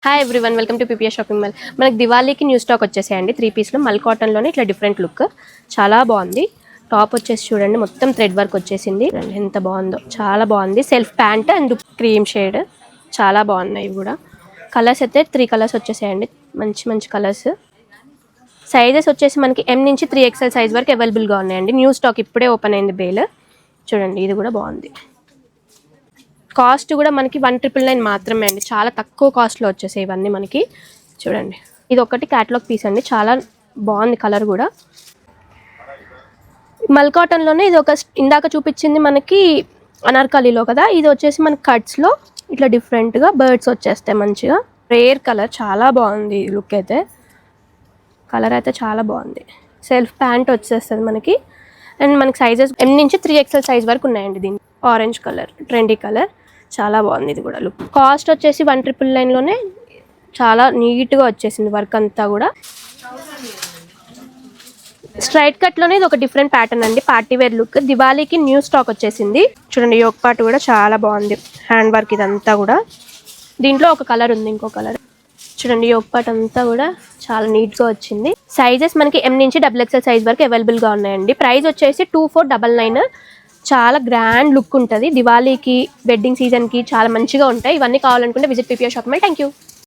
Hi everyone, welcome to PPS shopping mall. మనకి దివాళీకి new stock వచ్చేసాయండి. 3 పీస్లో మల్ కాటన్లోనే ఇట్లా డిఫరెంట్ లుక్, చాలా బాగుంది. టాప్ వచ్చేసి చూడండి, మొత్తం థ్రెడ్ వర్క్ వచ్చేసింది. ఎంత బాగుందో, చాలా బాగుంది. Self pant and cream shade, చాలా బాగున్నాయి. ఇవి కూడా కలర్స్ అయితే 3 కలర్స్ వచ్చేసాయండి, మంచి మంచి కలర్స్. సైజెస్ వచ్చేసి మనకి M నుంచి 3XL సైజ్ వరకు అవైలబుల్గా ఉన్నాయండి. న్యూ స్టాక్ ఇప్పుడే ఓపెన్ అయింది బేల్. చూడండి, ఇది కూడా బాగుంది. కాస్ట్ కూడా మనకి 1999 మాత్రమే అండి, చాలా తక్కువ కాస్ట్లో వచ్చేసాయి ఇవన్నీ మనకి. చూడండి, ఇది ఒకటి క్యాటలాగ్ పీస్ అండి, చాలా బాగుంది కలర్ కూడా. మల్ కాటన్లోనే ఇది ఒక ఇందాక చూపించింది మనకి అనార్కలీలో కదా, ఇది వచ్చేసి మనకి కట్స్లో ఇట్లా డిఫరెంట్గా బర్డ్స్ వచ్చేస్తాయి మంచిగా. రేర్ కలర్, చాలా బాగుంది లుక్ అయితే. కలర్ అయితే చాలా బాగుంది. సెల్ఫ్ ప్యాంట్ వచ్చేస్తుంది మనకి. అండ్ మనకి సైజెస్ M నుంచి 3XL సైజ్ వరకు ఉన్నాయండి. దీన్ని ఆరెంజ్ కలర్, ట్రెండీ కలర్, చాలా బాగుంది ఇది కూడా లుక్. కాస్ట్ వచ్చేసి 1999లోనే, చాలా నీట్గా వచ్చేసింది వర్క్ అంతా కూడా. స్ట్రైట్ కట్లోనే ఇది ఒక డిఫరెంట్ ప్యాటర్న్ అండి, పార్టీ వేర్ లుక్. దివాళీకి న్యూ స్టాక్ వచ్చేసింది. చూడండి, యోక్ పార్ట్ కూడా చాలా బాగుంది, హ్యాండ్ వర్క్ ఇదంతా కూడా. దీంట్లో ఒక కలర్ ఉంది, ఇంకో కలర్. చూడండి, యోక్ పార్ట్ అంతా కూడా చాలా నీట్గా వచ్చింది. సైజెస్ మనకి M నుంచి XXL సైజ్ వరకు అవైలబుల్గా ఉన్నాయండి. ప్రైస్ వచ్చేసి 2499. చాలా గ్రాండ్ లుక్ ఉంటుంది. దివాళీకి, వెడ్డింగ్ సీజన్కి చాలా మంచిగా ఉంటాయి. ఇవన్నీ కావాలనుకుంటే visit PPS shopping mall. Thank you.